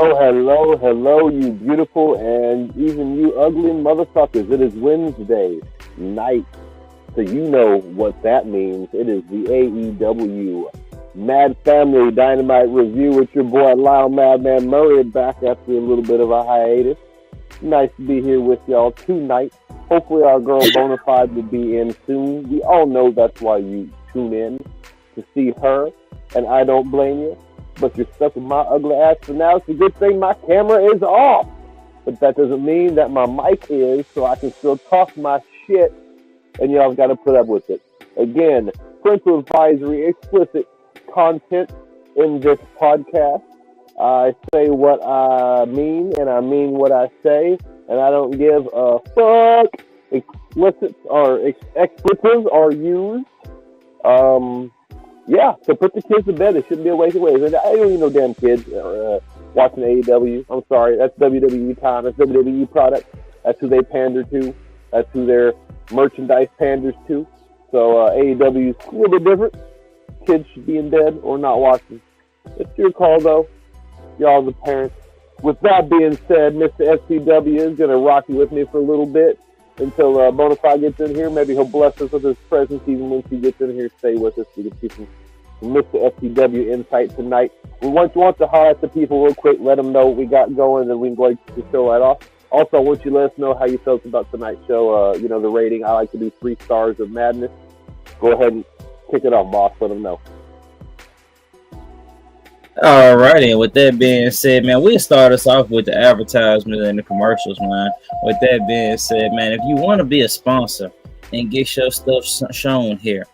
Hello, you beautiful and even you ugly motherfuckers. It is Wednesday night, so you know what that means. It is the AEW Mad Family Dynamite Review with your boy Lyle Madman Murray back after a little bit of a hiatus. Nice to be here with y'all tonight. Hopefully our girl Bonafide will be in soon. We all know that's why you tune in, to see her, and I don't blame you. But you're stuck with my ugly ass for now. It's a good thing my camera is off. But that doesn't mean that my mic is, so I can still talk my shit, and y'all got to put up with it. Again, parental advisory, explicit content in this podcast. I say what I mean, and I mean what I say, and I don't give a fuck. Explicit or expletives are used. Yeah, so put the kids to bed. It shouldn't be a waste of ways. And I don't need no damn kids watching AEW. I'm sorry, that's WWE time. That's WWE product. That's who they pander to. That's who their merchandise panders to. So AEW is a little bit different. Kids should be in bed or not watching. It's your call, though. Y'all the parents. With that being said, Mr. SCW is going to rock you with me for a little bit until Bonafide gets in here. Maybe he'll bless us with his presence even once he gets in here. Stay with us. We can see some Mr. SCW insight tonight. We want to holler at the people real quick, let them know what we got going, and then we can go ahead and get the show right off. Also, I want you to let us know how you felt about tonight's show. The rating. I like to do 3 stars of madness. Go ahead and kick it off, boss. Let them know. Alrighty, and with that being said, man, we'll start us off with the advertisement and the commercials, man. With that being said, man, if you want to be a sponsor and get your stuff shown here,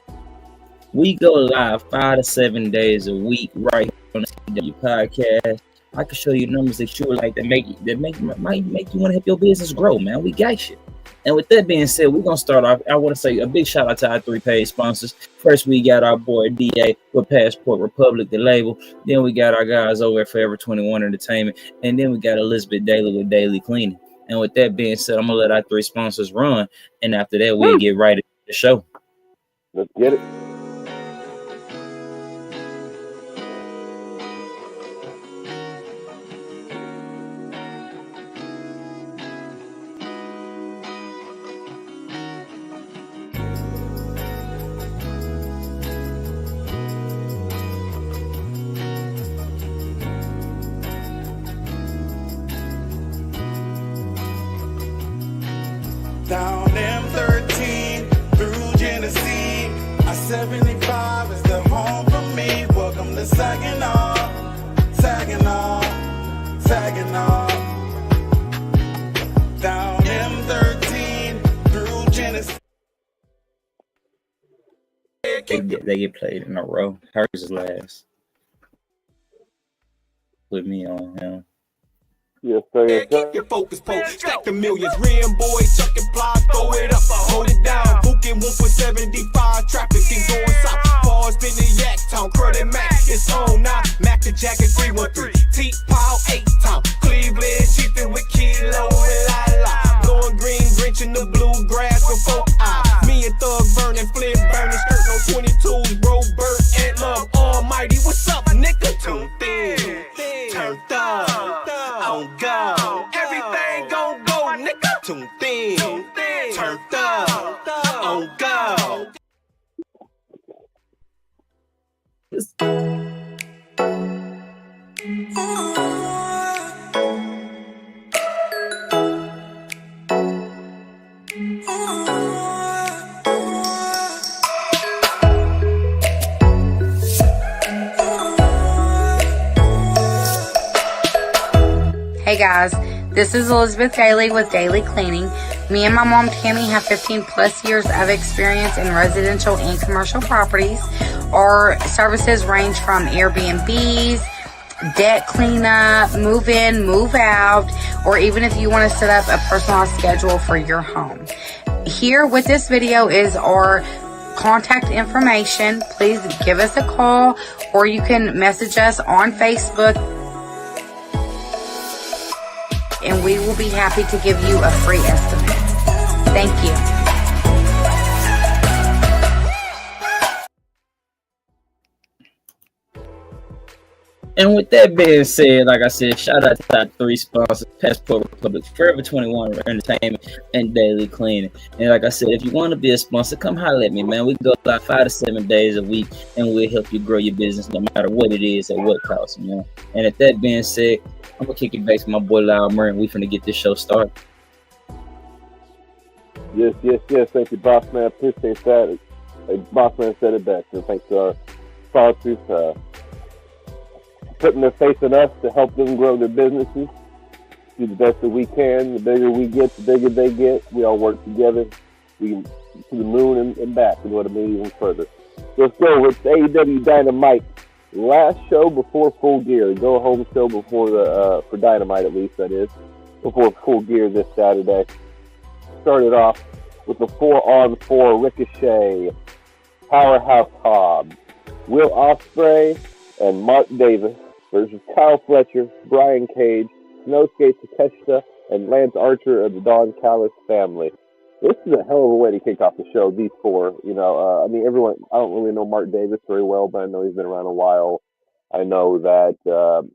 we go live 5 to 7 days a week right here on the CW podcast. I can show you numbers that you would like that might make you want to help your business grow, man. We got you. And with that being said, we're going to start off. I want to say a big shout out to our 3 paid sponsors. First, we got our boy DA with Passport Republic, the label. Then we got our guys over at Forever 21 Entertainment. And then we got Elizabeth Daly with Daily Cleaning. And with that being said, I'm going to let our 3 sponsors run. And after that, we'll get right into the show. Let's get it. Down M13 through Genesee, I-75 is the home for me. Welcome to Saginaw, Saginaw, Saginaw. Down M13 through Genesee. They get played in a row. Hers is last. Put me on him. Yes, sir. Yes, sir. Keep your focus, stack the millions. Rim boy, chuck and fly, throw it up, hold it down. Booking 1.75, traffic and going south. Bars been the yak town, credit max, it's on now. Mac the jacket 313, T-Pow 8 town. Cleveland, chiefin' with Kilo and La. Blowing green, drenching the bluegrass with 4 eyes. Me and Thug burning, flip burning, skirt no 22s, bro, Burt and Love Almighty. What's up, nigga? Tune thin, turned up. On go, everything gon' go, nigga. Tune thin, turned up, on go. Hey guys, this is Elizabeth Daly with Daily Cleaning. Me and my mom Tammy have 15 plus years of experience in residential and commercial properties. Our services range from Airbnbs, debt cleanup, move in, move out, or even if you want to set up a personalized schedule for your home. Here with this video is our contact information. Please give us a call or you can message us on Facebook, and we will be happy to give you a free estimate. Thank you. And with that being said, like I said, shout out to our three sponsors: Passport Republic, Forever 21 Entertainment, and Daily Cleaning. And like I said, if you want to be a sponsor, come holler at me, man. We go about 5 to 7 days a week, and we'll help you grow your business no matter what it is at what cost, man. And at that being said, I'm gonna kick it back to my boy Lyle Murray, and we finna get this show started. Yes. Thank you, Boss Man. Appreciate that. Boss Man said it best. And thanks to our sponsors putting their faith in us to help them grow their businesses. Do the best that we can. The bigger we get, the bigger they get. We all work together. We can to the moon and back, you know what I mean, even further. Let's go with AEW Dynamite. Last show before Full Gear. Go home show before for Dynamite, at least, that is. Before Full Gear this Saturday. Started off with the 4-on-4 Ricochet, Powerhouse Hobbs, Will Ospreay, and Mark Davis versus Kyle Fletcher, Brian Cage, Snosuke Takeshita, and Lance Archer of the Don Callis family. This is a hell of a way to kick off the show, these four. I mean, everyone, I don't really know Mark Davis very well, but I know he's been around a while. I know that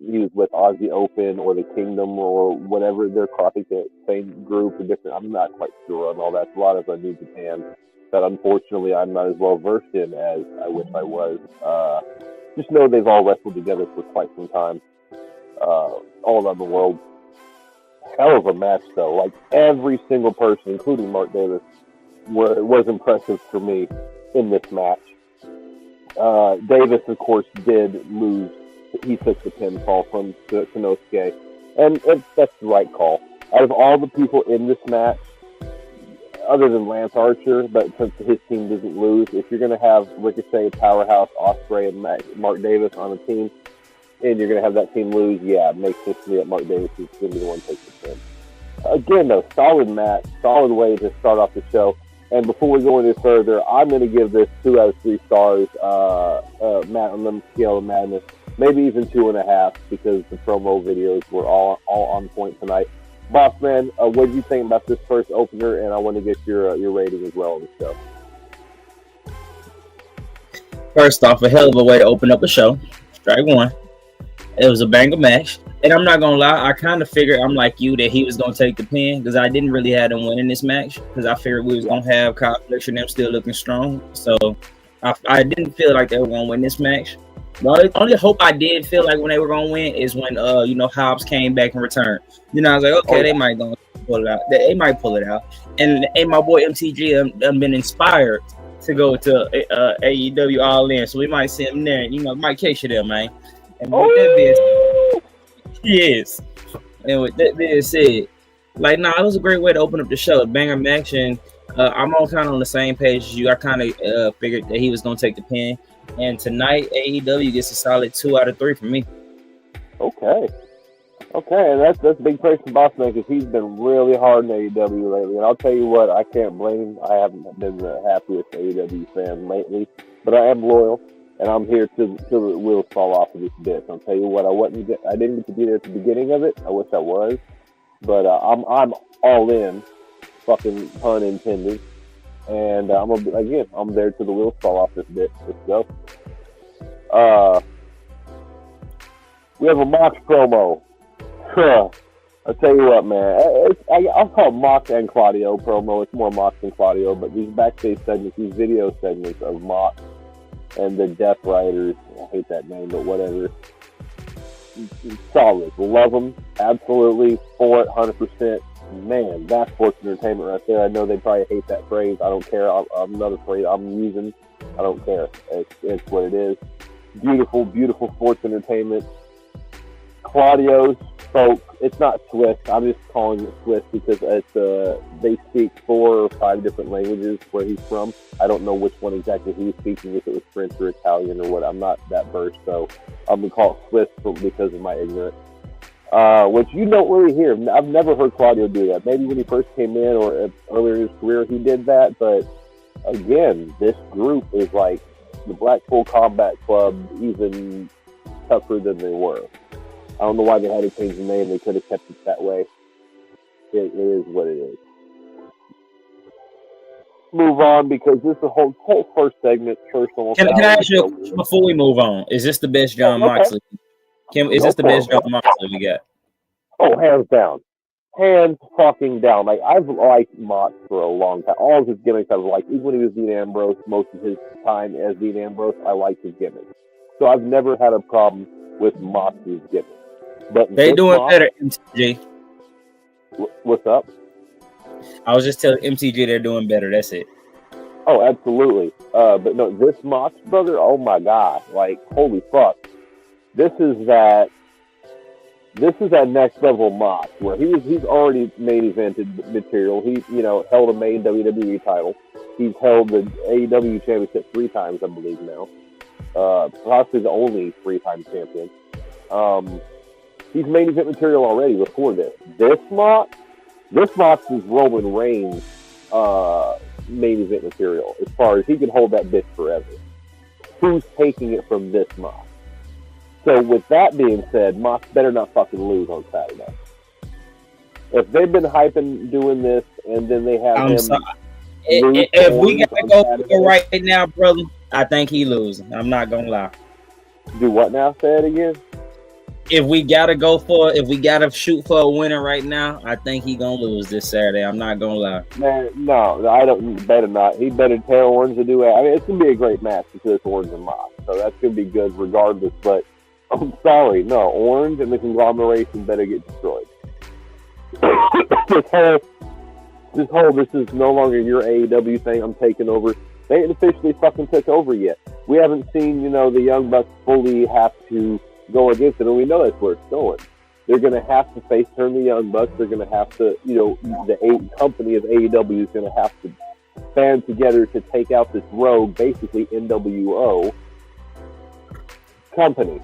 he was with Aussie Open or the Kingdom or whatever their crossing the same group or different. I'm not quite sure on all that. A lot of New Japan that unfortunately I'm not as well versed in as I wish I was. Just know they've all wrestled together for quite some time, all around the world. Hell of a match, though. Like, every single person, including Mark Davis, was impressive for me in this match. Davis, of course, did lose. He took the pinfall from Sinosuke, and that's the right call. Out of all the people in this match, other than Lance Archer, but since his team doesn't lose, if you're going to have Ricochet, Powerhouse, Ospreay, and Mark Davis on a team, and you're going to have that team lose, yeah, it makes sense to me that Mark Davis is going to be the one to take the pin. Again, though, solid match, solid way to start off the show. And before we go any further, I'm going to give this 2 out of 3 stars, Matt, on the scale of madness. Maybe even 2.5, because the promo videos were all on point tonight. Boss Man, what did you think about this first opener? And I want to get your rating as well on the show. First off, a hell of a way to open up a show. Strike one. It was a banger match. And I'm not going to lie, I kind of figured, I'm like you, that he was going to take the pin, because I didn't really have him winning this match, because I figured we was going to have Kyle Fletcher and them still looking strong. So I didn't feel like they were going to win this match. The only hope I did feel like when they were going to win is when, Hobbs came back and returned. I was like, okay, they might going to pull it out. They might pull it out. And my boy MTG have been inspired to go to AEW All In, so we might see him there. Mike Casey there, man. And with that being said, he is. And with that being said, it was a great way to open up the show. Banger match, and I'm all kind of on the same page as you. I kind of figured that he was going to take the pin. And tonight, AEW gets a solid 2 out of 3 from me. Okay, and that's big praise for Boss Man, because he's been really hard in AEW lately. And I'll tell you what, I can't blame him. I haven't been the happiest AEW fan lately, but I am loyal, and I'm here till the wheels fall off of this bit. I'll tell you what, I didn't get to be there at the beginning of it. I wish I was, but I'm all in, fucking pun intended. And I'm there till the wheels fall off this bit. Let's go. We have a Mox promo. I'll tell you what, man. I'll call it Mox and Claudio promo. It's more Mox than Claudio, but these backstage segments, these video segments of Mox and the Death Riders, I hate that name, but whatever. Solid. Love them. Absolutely. For it, 100%. Man, that's sports entertainment right there. I know they probably hate that phrase. I don't care. I'm not afraid. I'm using. I don't care. It's what it is. Beautiful, beautiful sports entertainment. Claudio's folk. It's not Swiss. I'm just calling it Swiss because they speak 4 or 5 different languages where he's from. I don't know which one exactly he was speaking, if it was French or Italian or what. I'm not that versed, so I'm going to call it Swiss because of my ignorance. Which you don't really hear. I've never heard Claudio do that. Maybe when he first came in or earlier in his career he did that, but again, this group is like the Blackpool Combat Club, even tougher than they were. I don't know why they had to change the name. They could have kept it that way. It is what it is. Move on, because this is the whole first segment. Can I ask you, before we move on, is this the best John Moxley? Kim, is this the best jump monster we got? Oh, hands down. Hands fucking down. Like, I've liked Mox for a long time. All of his gimmicks I've liked. Even when he was Dean Ambrose, most of his time as Dean Ambrose, I liked his gimmicks. So I've never had a problem with Mox's gimmicks. But they doing better, MTG. What's up? I was just telling MTG they're doing better. That's it. Oh, absolutely. But no, this Mox, brother, oh my God. Like, holy fuck. This is that next level Mox where he's already main evented material. He, held a main WWE title. He's held the AEW championship 3 times, I believe now. Possibly the only 3-time champion. He's main event material already before this. This Mox is Roman Reigns main event material as far as he can hold that bitch forever. Who's taking it from this Mox? So with that being said, Mox better not fucking lose on Saturday. If they've been hyping doing this and then they have him if we gotta go for right now, brother, I think he losing. I'm not gonna lie. Do what now? Say it again. If we gotta shoot for a winner right now, I think he gonna lose this Saturday. I'm not gonna lie. Man, no, I don't. Better not. He better tell Orange to do it. I mean, it's gonna be a great match between Orange and Mox, so that's gonna be good regardless. But I'm sorry, no, Orange and the conglomeration better get destroyed. This is no longer your AEW thing. I'm taking over. They ain't officially fucking took over yet. We haven't seen, the Young Bucks fully have to go against it, and we know that's where it's going. They're going to have to face turn the Young Bucks. They're going to have to, the company of AEW is going to have to band together to take out this rogue, basically NWO company.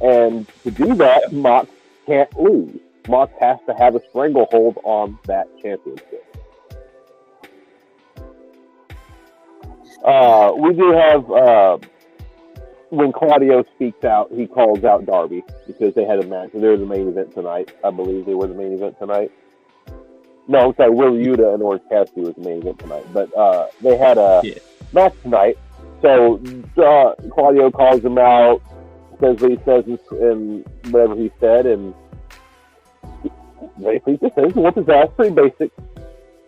And to do that, Mox can't lose. Mox has to have a stranglehold on that championship. We do have, when Claudio speaks out, he calls out Darby because they had a match. They were the main event tonight. I believe they were the main event tonight. No, I'm sorry, Will Yuta and Orange Cassidy was the main event tonight. But they had a match tonight. So Claudio calls him out, says what he says and whatever he said, and basically just says whoop his ass. Pretty basic.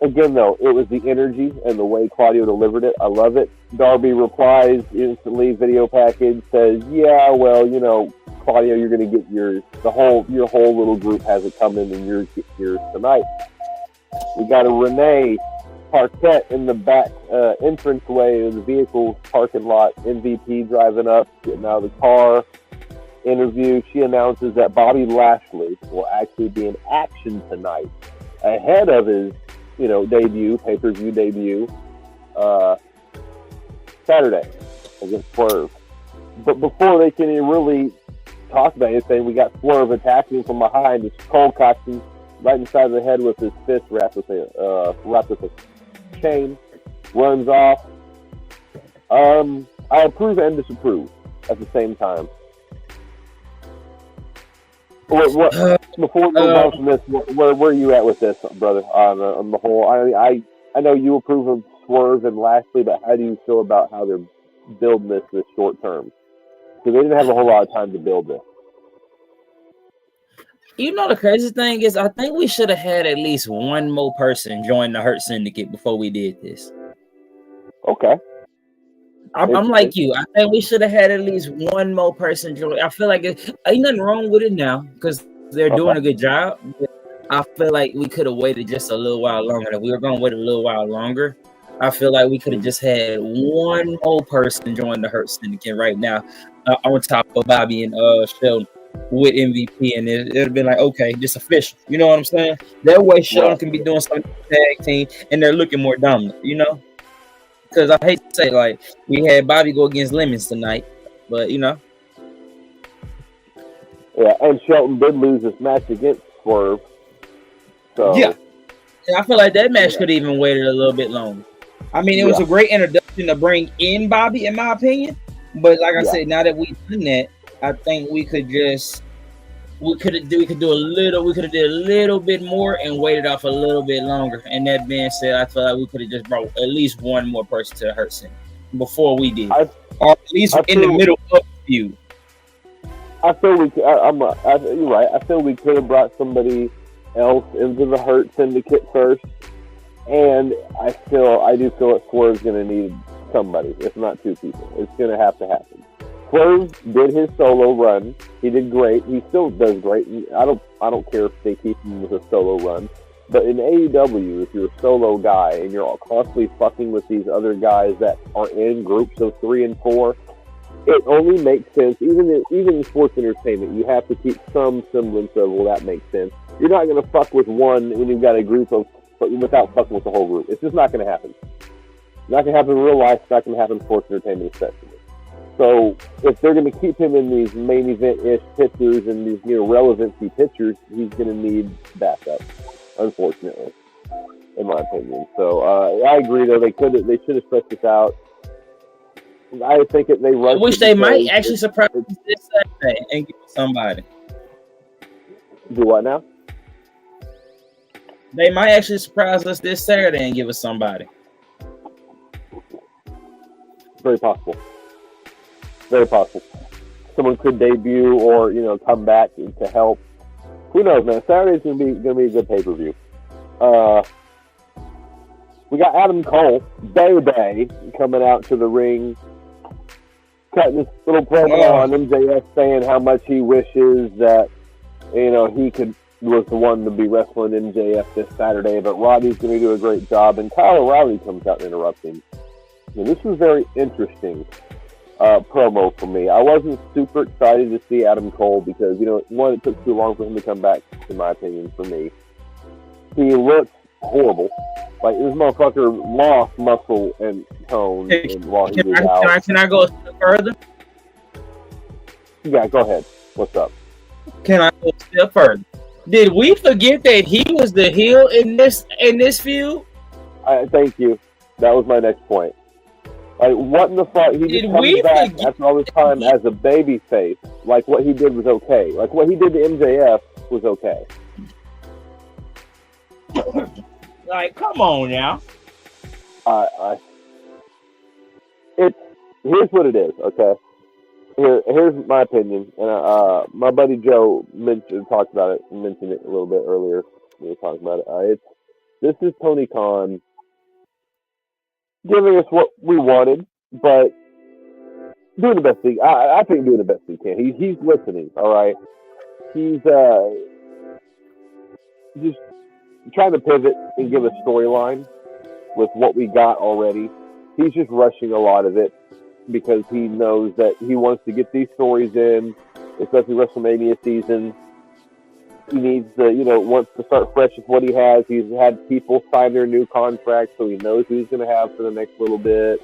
Again, though, it was the energy and the way Claudio delivered it. I love it. Darby replies instantly, video package, says, yeah, well, Claudio, you're going to get yours. Your whole little group has it coming, and yours tonight. We got a Renee Parquette in the back entranceway of the vehicle parking lot. MVP driving up, getting out of the car. Interview. She announces that Bobby Lashley will actually be in action tonight ahead of his pay-per-view debut, Saturday against Swerve. But before they can really talk about anything, we got Swerve attacking from behind, just cold cocking right inside the head with his fist wrapped with a chain, runs off. I approve and disapprove at the same time. Before we move on from this, where are you at with this, brother? On the whole, I know you approve of Swerve and Lashley, but how do you feel about how they're building this short term? Because they didn't have a whole lot of time to build this. The crazy thing is, I think we should have had at least one more person join the Hurt Syndicate before we did this. Okay. I'm like you. I think we should have had at least one more person join. I feel like ain't nothing wrong with it now because they're doing a good job. I feel like we could have waited just a little while longer. If we were going to wait a little while longer, I feel like we could have just had one more person join the Hurt Syndicate right now on top of Bobby and Sheldon with MVP, and it'd have been like, okay, just official. You know what I'm saying? That way Sheldon can be doing something tag team, and they're looking more dominant, Because I hate to say, like, we had Bobby go against Lemons tonight, but, Yeah, and Shelton did lose this match against Swerve. So yeah, I feel like that match could even waited a little bit longer. I mean, it was a great introduction to bring in Bobby, in my opinion. But like I said, now that we've done that, I think we could do a little bit more and waited off a little bit longer. And that being said, I feel like we could have just brought at least one more person to the Hurt Center before we did, or at least in the middle of the feud. I feel you're right. I feel we could have brought somebody else into the Hurt Syndicate first, and I do feel that Swerve's going to need somebody, if not two people. It's going to happen. Swerve did his solo run. He did great. He still does great. I don't care if they keep him with a solo run. But in AEW, if you're a solo guy and you're constantly fucking with these other guys that are in groups of 3 and 4, it only makes sense. Even in sports entertainment, you have to keep some semblance of, well, that makes sense. You're not going to fuck with one when you've got a group of, without fucking with the whole group. It's just not going to happen. It's not going to happen in real life. It's not going to happen in sports entertainment, especially. So if they're going to keep him in these main event-ish pictures and these relevancy pictures, he's going to need backup, unfortunately, in my opinion. So I agree, though. They should have stretched this out. I think they rushed. I wish they might actually surprise us this Saturday and give somebody. Do what now? They might actually surprise us this Saturday and give us somebody. Very possible. Very possible. Someone could debut or come back to help. Who knows, man? Saturday's gonna be a good pay-per-view. We got Adam Cole, Baby, coming out to the ring, cutting this little promo on MJF, saying how much he wishes that he was the one to be wrestling MJF this Saturday, but Roddy's going to do a great job, and Kyle O'Reilly comes out and interrupts him. And this was very interesting promo for me. I wasn't super excited to see Adam Cole because, one, it took too long for him to come back, in my opinion, for me. He looked horrible. Like, this motherfucker lost muscle and tone while he was out. Can I go a step further? Yeah, go ahead. What's up? Can I go a step further? Did we forget that he was the heel in this feud? Thank you. That was my next point. Like, what in the fuck? He just comes back after all this time as a baby face. Like, what he did was okay. Like, what he did to MJF was okay. Like, come on now. Here's what it is, okay? Here's my opinion, and my buddy Joe mentioned it a little bit earlier. We were talking about it. This is Tony Khan giving us what we wanted, but doing the best thing. I think doing the best he can. He's listening, all right. He's just trying to pivot and give a storyline with what we got already. He's just rushing a lot of it, because he knows that he wants to get these stories in, especially WrestleMania season. He needs wants to start fresh with what he has. He's had people sign their new contracts, so he knows who he's going to have for the next little bit.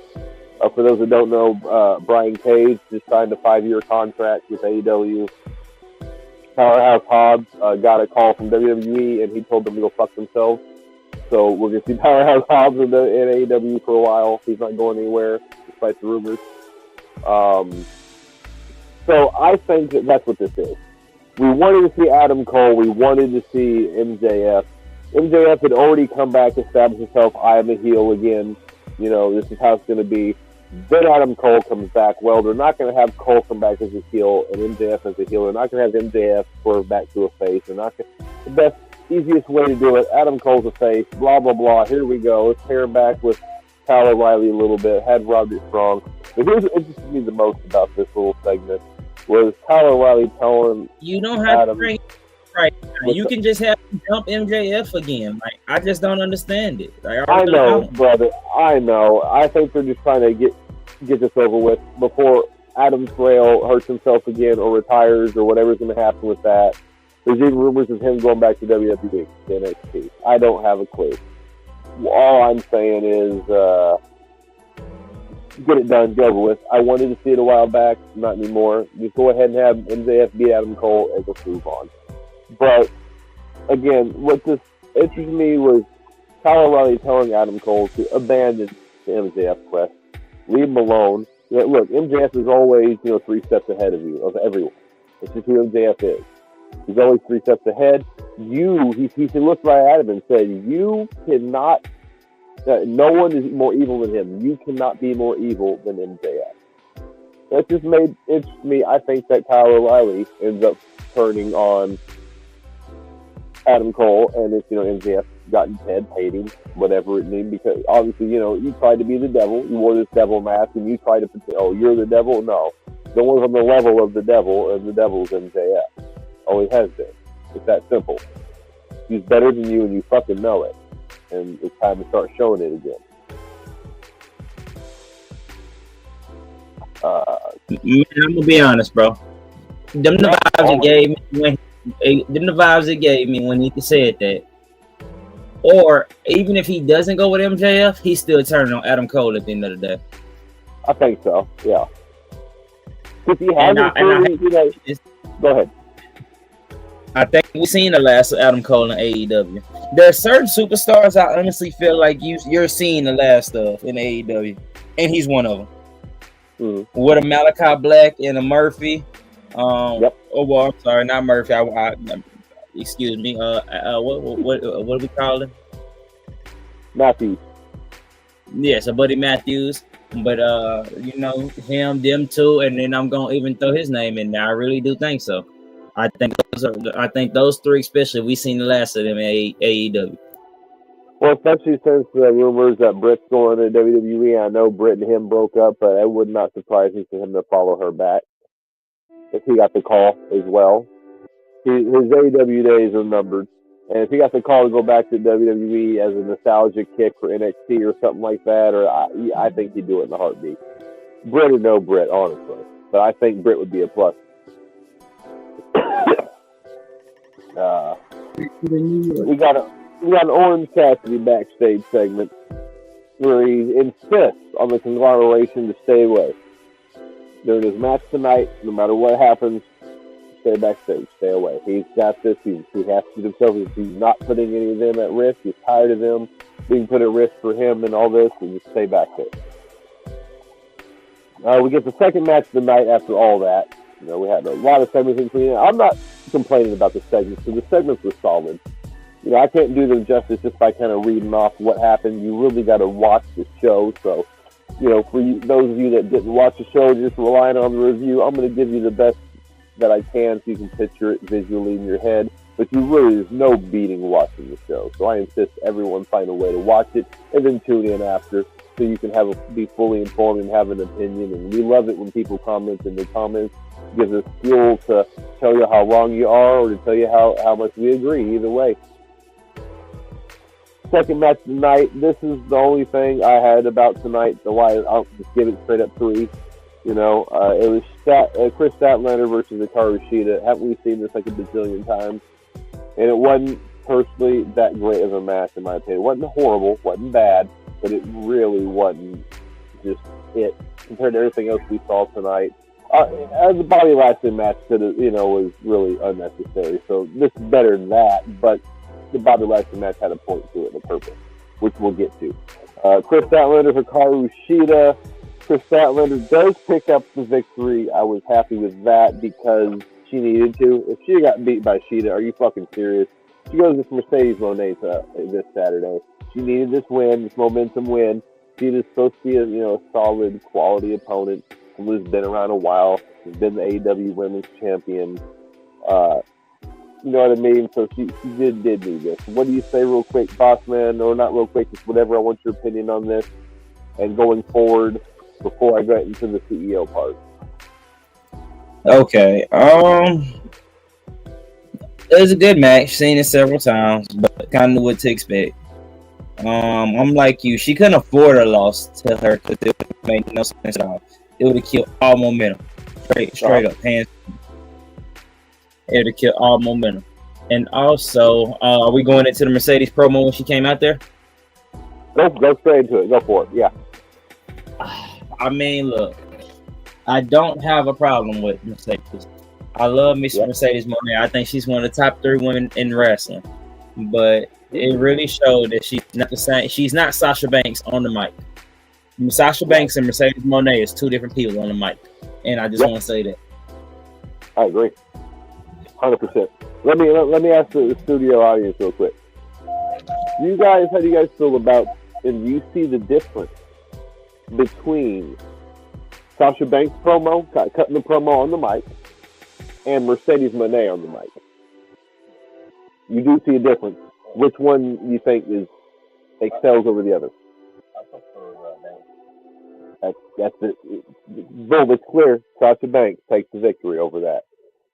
For those that don't know, Brian Cage just signed a 5-year contract with AEW. Powerhouse Hobbs got a call from WWE, and he told them to go fuck themselves. So we're going to see Powerhouse Hobbs in AEW for a while. He's not going anywhere, despite the rumors. So I think that's what this is. We wanted to see Adam Cole. We wanted to see MJF. MJF had already come back, established himself. I am a heel again. This is how it's going to be. Then Adam Cole comes back. Well, they're not going to have Cole come back as a heel and MJF as a heel. They're not going to have MJF swerve back to a face. They're not going to. The best, easiest way to do it, Adam Cole's a face, blah, blah, blah. Here we go. Let's pair him back with Kyle O'Reilly a little bit. Had Roderick Strong. But here's what interested me the most about this little segment was Kyle O'Reilly telling you don't have to bring right now. You can just have him jump MJF again. Like, I just don't understand it. Like, I know, brother. I know. I think they're just trying to get this over with before Adam Frail hurts himself again or retires or whatever's going to happen with that. There's even rumors of him going back to WWE, to NXT. I don't have a clue. All I'm saying is get it done, get over with. I wanted to see it a while back, not anymore. Just go ahead and have MJF beat Adam Cole and let's move on. But again, what this interested me was Kyle O'Reilly telling Adam Cole to abandon the MJF quest, leave him alone. Look, MJF is always 3 steps ahead of you, of everyone. It's just who MJF is. He's always 3 steps ahead. He looked right at him and said, "You cannot. No one is more evil than him. You cannot be more evil than MJF." That's just made it me. I think that Kyle O'Reilly ends up turning on Adam Cole, and it's MJF got in his head, paid him, whatever it means, because obviously you tried to be the devil, you wore this devil mask, and you tried to pretend, oh, you're the devil. No, no one's on the level of the devil, and the devil's MJF. Always has been. It's that simple. He's better than you, and you fucking know it. And it's time to start showing it again. Man, I'm gonna be honest, bro. Them the vibes it gave me when he said that. Or even if he doesn't go with MJF, he's still turning on Adam Cole at the end of the day. I think so. Yeah. If he hasn't go ahead. I think we've seen the last of Adam Cole in AEW. There are certain superstars I honestly feel like you're seeing the last of in AEW, and he's one of them. With a Malachi Black and a Murphy. Yep. Oh well, I'm sorry, not Murphy. Excuse me. What do we call him? Matthews. Yeah, so Buddy Matthews. But him, them two, and then I'm gonna even throw his name in there. I really do think so. I think those three, especially, we seen the last of them in AEW. Well, especially since the rumors that Britt's going to WWE. I know Britt and him broke up, but it would not surprise me for him to follow her back if he got the call as well. His AEW days are numbered, and if he got the call to go back to WWE as a nostalgia kick for NXT or something like that, or I think he'd do it in a heartbeat. Britt or no Britt, honestly, but I think Britt would be a plus. We got an Orange Cassidy backstage segment where he insists on the conglomeration to stay away. During his match tonight, no matter what happens, stay backstage, stay away. He's got this. He has to himself. He's not putting any of them at risk. He's tired of them being put at risk for him and all this, and just stay backstage. We get the second match of the night after all that. We had a lot of segments in between. I'm not complaining about the segments, because the segments were solid. I can't do them justice just by kind of reading off what happened. You really got to watch the show. So, for those of you that didn't watch the show, just relying on the review, I'm going to give you the best that I can so you can picture it visually in your head. But there's no beating watching the show. So I insist everyone find a way to watch it and then tune in after so you can be fully informed and have an opinion. And we love it when people comment in the comments. It gives us fuel to tell you how wrong you are or to tell you how much we agree. Either way. Second match tonight. This is the only thing I had about tonight. I'll just give it straight up 3. It was Chris Statlander versus Hikaru Shida. Haven't we seen this like a bazillion times? And it wasn't personally that great of a match in my opinion. It wasn't horrible, wasn't bad, but it really wasn't just it compared to everything else we saw tonight. The Bobby Lashley match was really unnecessary. So this is better than that, but the Bobby Lashley match had a point to it, a purpose, which we'll get to. Chris Statlander, Hikaru Shida. Chris Statlander does pick up the victory. I was happy with that because she needed to. If she got beat by Shida, are you fucking serious? She goes with Mercedes Moné this Saturday. She needed this win, this momentum win. Shida's supposed to be a solid, quality opponent who's been around a while. She's been the AEW Women's Champion. You know what I mean? So she did need this. What do you say real quick, boss man? Or not real quick, just whatever. I want your opinion on this. And going forward, before I get into the CEO part. Okay. It was a good match. Seen it several times, but kind of knew what to expect. I'm like you. She couldn't afford a loss to her because it would make no sense at all. It would have killed all momentum. Straight up, hands. It would have killed all momentum. And also, are we going into the Mercedes promo when she came out there? Go straight into it. Go for it. Yeah. I mean, look, I don't have a problem with Mercedes. I love Miss Mercedes Moné. I think she's one of the top 3 women in wrestling. But it really showed that she's not the same. She's not Sasha Banks on the mic. Sasha Banks and Mercedes Moné is 2 different people on the mic. And I just want to say that. I agree. 100%. Let me ask the studio audience real quick. How do you guys feel about, and you see the difference between Sasha Banks promo, cutting the promo on the mic, and Mercedes Moné on the mic. You do see a difference. Which one you think excels over the other? That's it. Boom, it's clear. Sasha Banks takes the victory over that.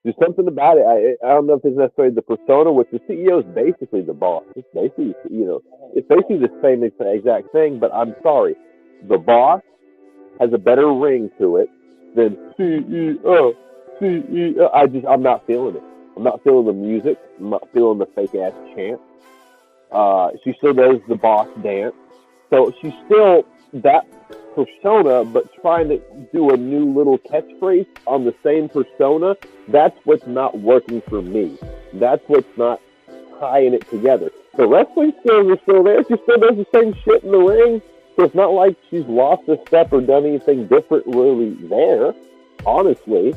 There's something about it. I don't know if it's necessarily the persona, which the CEO is basically the boss. It's basically, it's basically the same exact thing, but I'm sorry. The boss has a better ring to it than CEO. I'm not feeling it. I'm not feeling the music. I'm not feeling the fake ass chant. She still does the boss dance. So she's still that persona, but trying to do a new little catchphrase on the same persona. That's what's not working for me. That's what's not tying it together. The wrestling skills are still there. She still does the same shit in the ring. So it's not like she's lost a step or done anything different really there, honestly.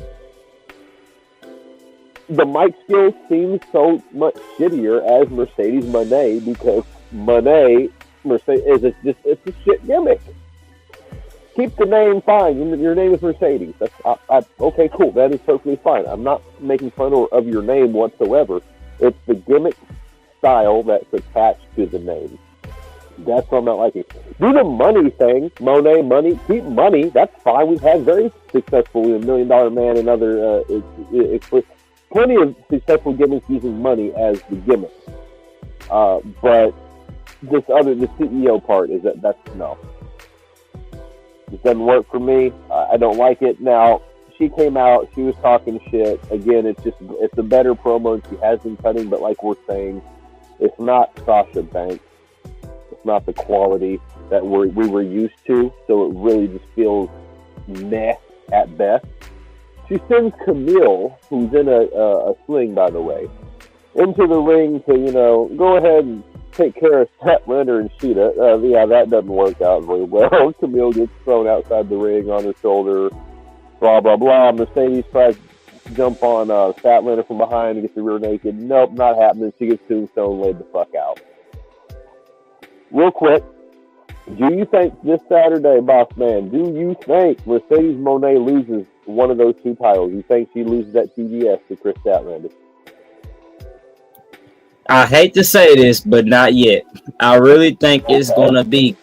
The mic skills seem so much shittier as Mercedes Moné because Mercedes it's a shit gimmick. Keep the name fine. Your name is Mercedes. Okay, cool. That is totally fine. I'm not making fun of your name whatsoever. It's the gimmick style that's attached to the name. That's what I'm not liking. Do the money thing. Monet, money. Keep money. That's fine. We've had very successful $1 Million Man and other plenty of successful gimmicks using money as the gimmick. But the CEO part is that's no. It doesn't work for me. I don't like it. Now, she came out, she was talking shit. Again, it's a better promo and she has been cutting, but like we're saying, it's not Sasha Banks. It's not the quality that we were used to, so it really just feels meh at best. She sends Camille, who's in a sling, by the way, into the ring to, go ahead and take care of Statlander and Sheeta. Yeah, that doesn't work out very well. Camille gets thrown outside the ring on her shoulder, blah, blah, blah. Mercedes tries to jump on Statlander from behind and gets the rear naked. Nope, not happening. She gets tombstone laid the fuck out. Real quick, do you think this Saturday, boss man, do you think Mercedes Moné loses one of those two titles? You think she loses that TBS to Chris Statlander? I hate to say this, but not yet. I really think it's gonna be.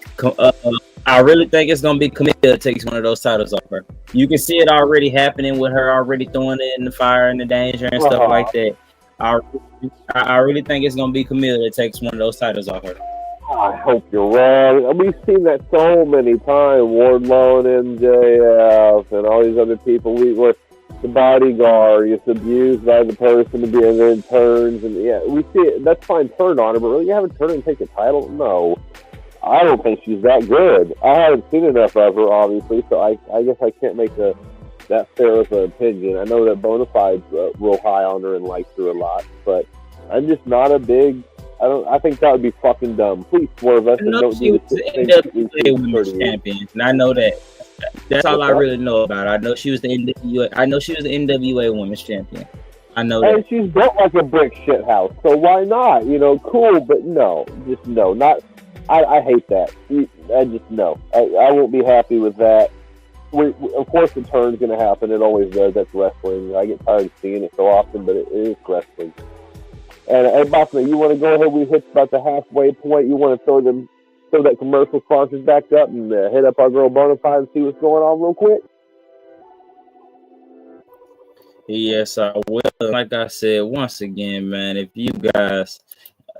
I really think it's gonna be Camille that takes one of those titles off her. You can see it already happening with her already throwing it in the fire and the danger and stuff like that. I really think it's gonna be Camille that takes one of those titles off her. I hope you're wrong. We've seen that so many times. Wardlow and MJF and all these other people. The bodyguard gets abused by the person to be, and then turns, and yeah, we see it. That's fine, turn on her, but really, you haven't turned and take a title? No, I don't think she's that good. I haven't seen enough of her, obviously, so I guess I can't make that fair of an opinion. I know that Bonafide's real high on her and likes her a lot, but I'm just not a big. I think that would be fucking dumb. Please swerve us. I know she was the NWA Women's Champion, and I know that. That's all I really know about her. I know she was the NWA Women's Champion. I know that. And she's built like a brick shit house, so why not? Cool, but no, just no. Not. I hate that. I just no. I won't be happy with that. Of course, the turn's going to happen. It always does. That's wrestling. I get tired of seeing it so often, but it is wrestling. And Bossman, you want to go ahead? We hit about the halfway point. You want to throw that commercial sponsors back up and hit up our girl Bonafide and see what's going on real quick? Yes, I will. Like I said, once again, man, if you guys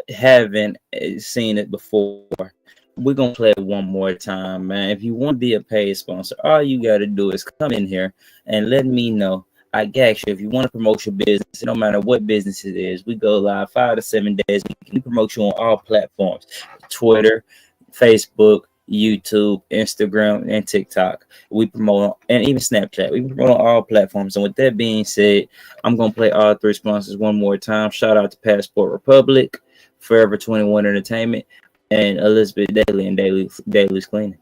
haven't seen it before, we're going to play it one more time, man. If you want to be a paid sponsor, all you got to do is come in here and let me know. I got you. If you want to promote your business, no matter what business it is, we go live 5 to 7 days. We can promote you on all platforms: Twitter, Facebook, YouTube, Instagram, and TikTok. We promote, and even Snapchat. We promote on all platforms. And with that being said, I'm going to play all 3 sponsors one more time. Shout out to Passport Republic, Forever 21 Entertainment, and Elizabeth Daily and Daily's Cleaning.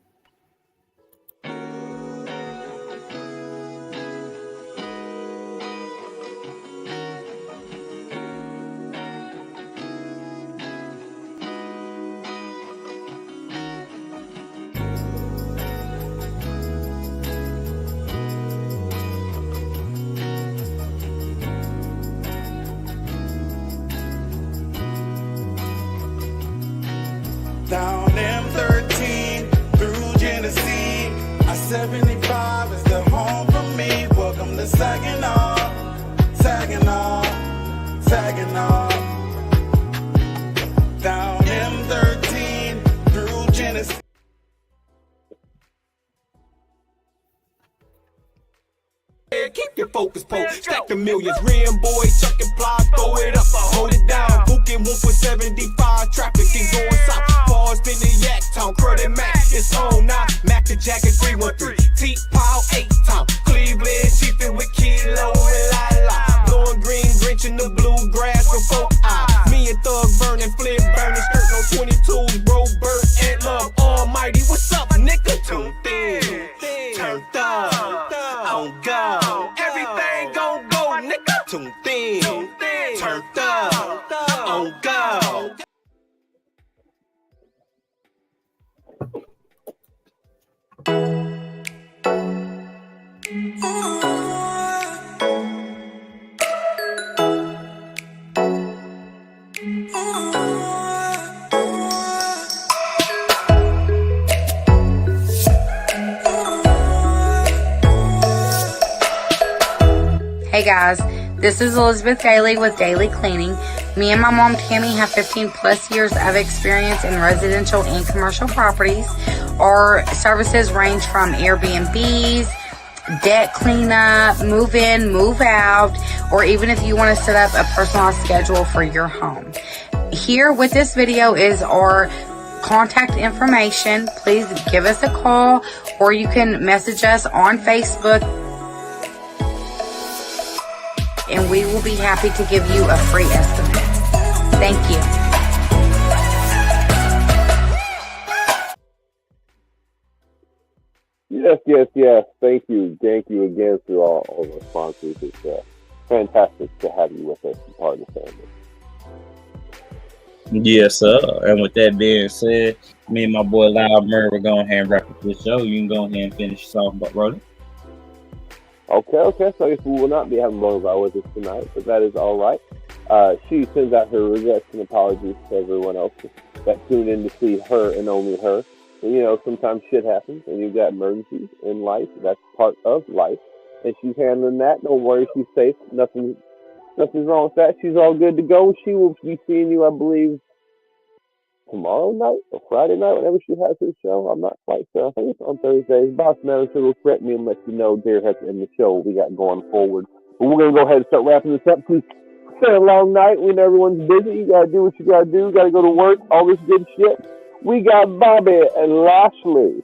Down M13 through Genesee. I-75 is the home for me. Welcome to Saginaw, Saginaw, Saginaw. Down M13 through Genesee. Keep your focus, stack the millions. Rim boy, chuck and fly, throw it up, hold it down. Booking 1.75, trafficking going south. Falls in the Yak Town, Credit Mac, it's on now. Mac the Jacket 313, T-Pile 8-Town. Cleveland, chiefin' with Kilo and Lala. Blue and green, Grinch in the bluegrass with folk eye. Me and Thug burning, flip burning, skirt no 22s, bro, Burt and Love Almighty. What's up, nigga? Tuned in, turned up, on go. Everything gon' go, nigga. Tuned in, turned up, on go. Hey guys, this is Elizabeth Daly with Daily Cleaning. Me and my mom Tammy have 15 plus years of experience in residential and commercial properties. Our services range from Airbnbs, debt cleanup, move in, move out, or even if you want to set up a personalized schedule for your home. Here with this video is our contact information. Please give us a call or you can message us on Facebook and we will be happy to give you a free estimate. Thank you. Yes. Thank you again to all of our sponsors. It's fantastic to have you with us as part of the family. Yes, sir. And with that being said, me and my boy Loud Murray, we're going ahead and wrap up this show. You can go ahead and finish this off, but rolling. Okay. So I guess we will not be having Bonafide with us tonight, but that is all right. She sends out her regrets and apologies to everyone else that tuned in to see her and only her. And, you know, sometimes shit happens, and you've got emergencies in life. That's part of life, and she's handling that. Don't worry, she's safe. Nothing's wrong with that. She's all good to go. She will be seeing you, I believe, tomorrow night or Friday night, whenever she has her show. I'm not quite sure. I think it's on Thursdays. Boss Manager will correct me and let you know there at the end of the show what we got going forward. But we're going to go ahead and start wrapping this up. Please, it's been a long night when everyone's busy. You got to do what you got to do. Got to go to work, all this good shit. We got Bobby and Lashley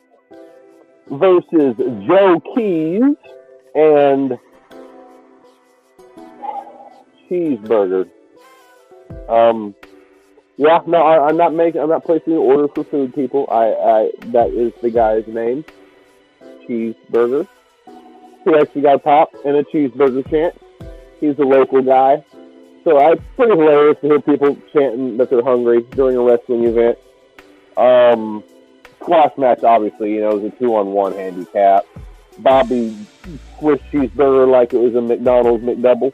versus Joe Keys and Cheeseburger. Yeah, no, I'm not placing an order for food, people. That is the guy's name, Cheeseburger. He actually got a pop and a cheeseburger chant. He's a local guy, so it's pretty hilarious to hear people chanting that they're hungry during a wrestling event. Squash match, obviously, you know, is a 2-on-1 handicap. Bobby squished Cheeseburger like it was a McDonald's McDouble.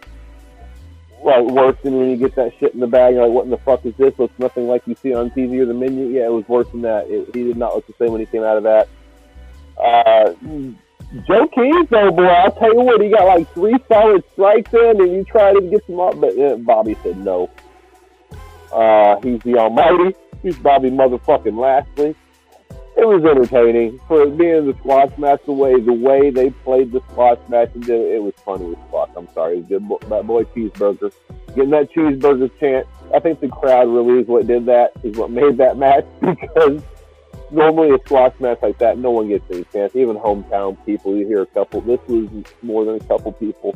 Like, worse than when you get that shit in the bag, you're like, what in the fuck is this? Looks nothing like you see on TV or the menu. Yeah, it was worse than that. He did not look the same when he came out of that. Joe Keys, though, boy, I'll tell you what, he got like 3 solid strikes in, and you tried to get some up, but Bobby said no. He's the almighty. He's Bobby motherfucking Lashley. It was entertaining. For it being the squash match, the way they played the squash match, and did it was funny as fuck. I'm sorry. It was good. That boy Cheeseburger. Getting that cheeseburger chant, I think the crowd really is what did that, is what made that match, because normally a squash match like that, no one gets any chance. Even hometown people, you hear a couple. This was more than a couple people.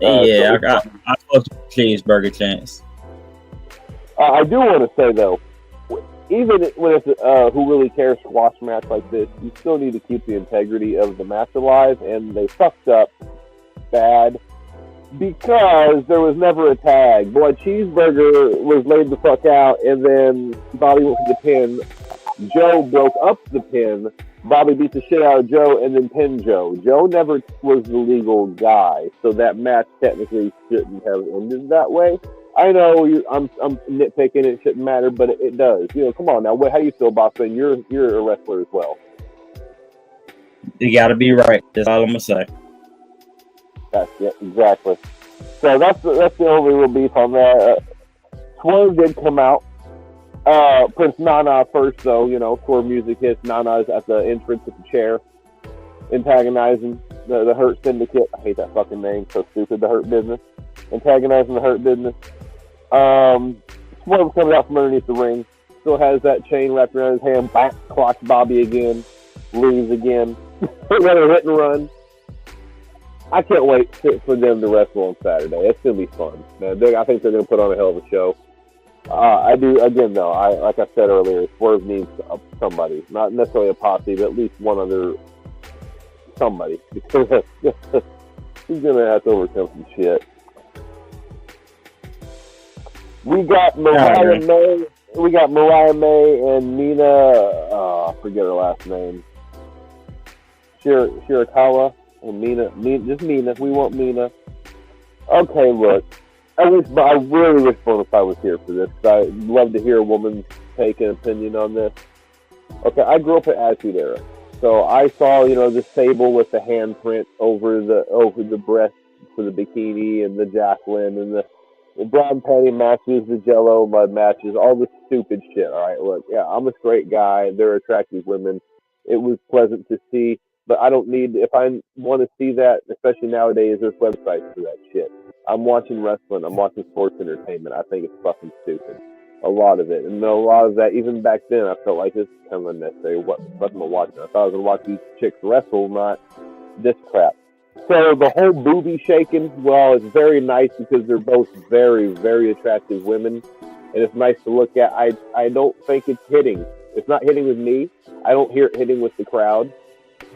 I supposed to cheeseburger chance. I do want to say, though, even when it's who really cares squash match like this, you still need to keep the integrity of the match alive, and they fucked up bad because there was never a tag. Boy, Cheeseburger was laid the fuck out, and then Bobby went for the pin. Joe broke up the pin. Bobby beat the shit out of Joe and then pinned Joe. Joe never was the legal guy, so that match technically shouldn't have ended that way. I know I'm nitpicking. It shouldn't matter, but it does. Come on now. How do you feel about that? You're a wrestler as well. You got to be right. That's all I'm gonna say. Yeah, exactly. So that's the only real beef on that. Swerve did come out. Prince Nana first, though. Swerve music hits. Nana's at the entrance with the chair, antagonizing the Hurt Syndicate. I hate that fucking name. So stupid. The Hurt Business. Antagonizing the Hurt Business. Swerve coming out from underneath the ring. Still has that chain wrapped around his hand. Back clocks Bobby again. Leaves again. Another hit and run. I can't wait for them to wrestle on Saturday. It's going to be fun, man. I think they're going to put on a hell of a show. I do, again, though, like I said earlier, Swerve needs somebody. Not necessarily a posse, but at least one other somebody. Because he's going to have to overcome some shit. We got Mariah May. We got Mariah May and Mina. I forget her last name. Shirakawa and Mina. Just Mina. We want Mina. Okay, look. I really wish Bonafide was here for this. I'd love to hear a woman's take and opinion on this. Okay, I grew up in Attitude Era, so I saw the Sable with the handprint over the breast for the bikini and the Jacqueline and the brown panty matches, the Jello mud matches, all this stupid shit. All right, look, yeah, I'm a straight guy. They're attractive women. It was pleasant to see, but I don't need. If I want to see that, especially nowadays, there's websites for that shit. I'm watching wrestling. I'm watching sports entertainment. I think it's fucking stupid. A lot of it. And a lot of that, even back then, I felt like this is kind of unnecessary. What am I watching? I thought I was going to watch these chicks wrestle, not this crap. So the whole booby shaking, well, it's very nice because they're both very, very attractive women. And it's nice to look at. I don't think it's hitting. It's not hitting with me. I don't hear it hitting with the crowd.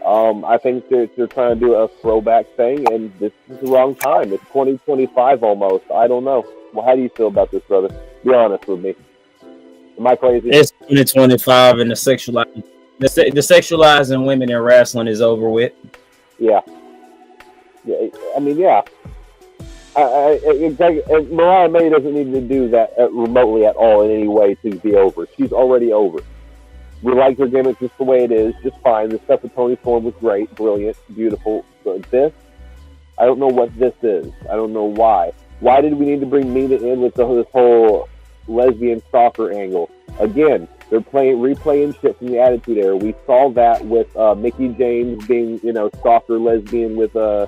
I think they're trying to do a throwback thing, and this is the wrong time. It's 2025 almost. I don't know. Well, how do you feel about this, brother? Be honest with me. Am I crazy? It's 2025, and the sexualizing women in wrestling is over with. Yeah. I mean, yeah. Mariah May doesn't need to do that remotely at all in any way to be over. She's already over. We like her gimmick just the way it is, just fine. The stuff with Toni Storm was great, brilliant, beautiful. But this, I don't know what this is. I don't know why. Why did we need to bring Mina in with this whole lesbian stalker angle? Again, they're replaying shit from the Attitude Era. We saw that with Mickie James being, stalker lesbian with I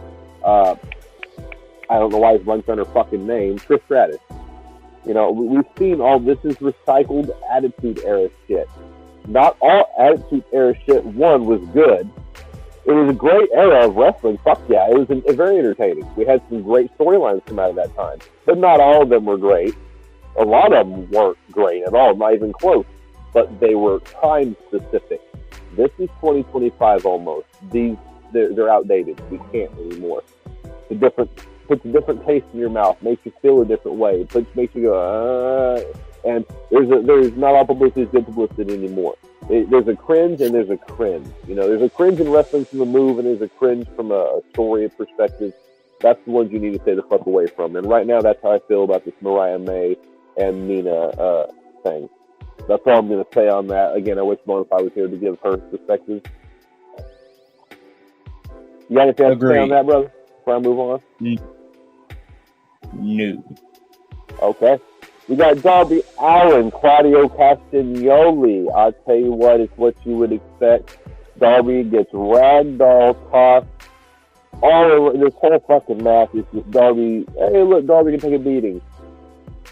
don't know why he's blanking on her fucking name, Trish Stratus. We've seen all this is recycled Attitude Era shit. Not all Attitude Era shit, was good. It was a great era of wrestling. Fuck yeah, it was very entertaining. We had some great storylines come out of that time. But not all of them were great. A lot of them weren't great at all, not even close. But they were time-specific. This is 2025 almost. They're outdated. We can't anymore. Puts a different taste in your mouth, makes you feel a different way. Makes you go, and there's not all publicity is good publicity anymore. There's a cringe and there's a cringe. There's a cringe in wrestling from a move and there's a cringe from a story perspective. That's the ones you need to stay the fuck away from. And right now, that's how I feel about this Mariah May and Mina thing. That's all I'm going to say on that. Again, I wish Bonafide was here to give her perspective. You got anything else to say on that, brother? Before I move on? No. Okay. We got Darby Allin, Claudio Castagnoli. I'll tell you what, it's what you would expect. Darby gets ragdoll tossed. This whole fucking match is just Darby. Hey, look, Darby can take a beating.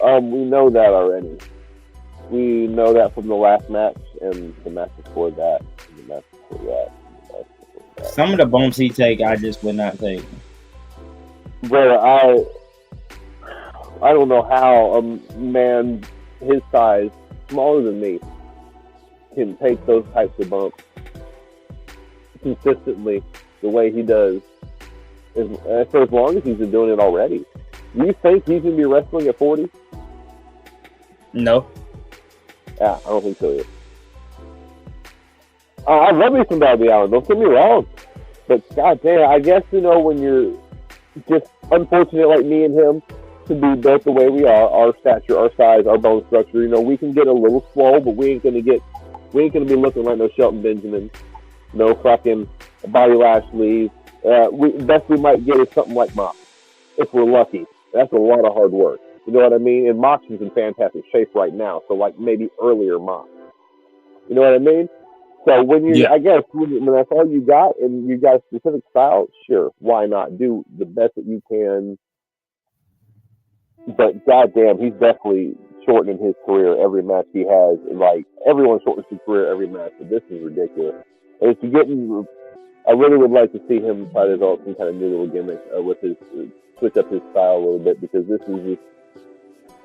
We know that already. We know that from the last match and the match before that. Some of the bumps he take, I just would not take. Brother, I don't know how a man his size, smaller than me, can take those types of bumps consistently the way he does. For as long as he's been doing it already. Do you think he's going to be wrestling at 40? No. Yeah, I don't think so yet. I love me some Darby Allin, don't get me wrong. But goddamn, I guess, when you're just unfortunate like me and him, to be built the way we are, our stature, our size, our bone structure, we can get a little swole, but we ain't gonna be looking like no Shelton Benjamin, no fucking Bobby Lashley. Best we might get is something like Mox, if we're lucky. That's a lot of hard work. You know what I mean? And Mox is in fantastic shape right now, so like maybe earlier Mox. You know what I mean? So I guess when that's all you got and you got a specific style, sure, why not do the best that you can? But goddamn, he's definitely shortening his career every match he has. Like everyone shortens his career every match, but this is ridiculous. And it's getting. I really would like to see him try to develop some kind of new little gimmick with his switch up his style a little bit, because this is just.